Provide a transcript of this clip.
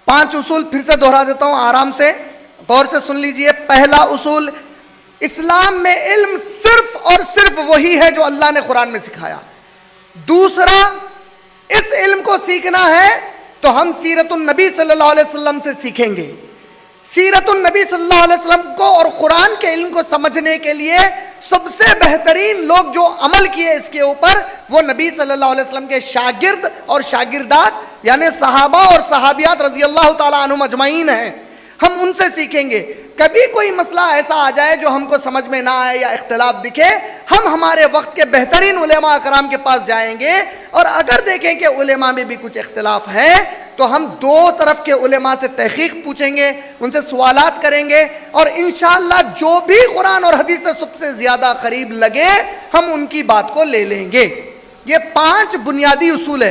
5 اصول پھر سے دہرا دیتا ہوں آرام سے، غور سے سن لیجئے۔ پہلا اصول، اسلام میں علم صرف اور صرف وہی ہے جو اللہ نے قرآن میں سکھایا۔ دوسرا، اس علم کو سیکھنا ہے تو ہم سیرت النبی صلی اللہ علیہ وسلم سے سیکھیں گے۔ سیرت النبی صلی اللہ علیہ وسلم کو اور قرآن کے علم کو سمجھنے کے لیے سب سے بہترین لوگ جو عمل کیے اس کے اوپر، وہ نبی صلی اللہ علیہ وسلم کے شاگرد اور شاگردات یعنی صحابہ اور صحابیات رضی اللہ تعالیٰ عنہم اجمعین ہیں۔ ہم ان سے سیکھیں گے۔ کبھی کوئی مسئلہ ایسا آ جائے جو ہم کو سمجھ میں نہ آئے یا اختلاف دکھے، ہم ہمارے وقت کے بہترین علماء اکرام کے پاس جائیں گے، اور اگر دیکھیں کہ علماء میں بھی کچھ اختلاف ہے تو ہم دو طرف کے علماء سے تحقیق پوچھیں گے، ان سے سوالات کریں گے، اور انشاءاللہ جو بھی قرآن اور حدیث سے سب سے زیادہ قریب لگے ہم ان کی بات کو لے لیں گے۔ یہ 5 بنیادی اصول ہے۔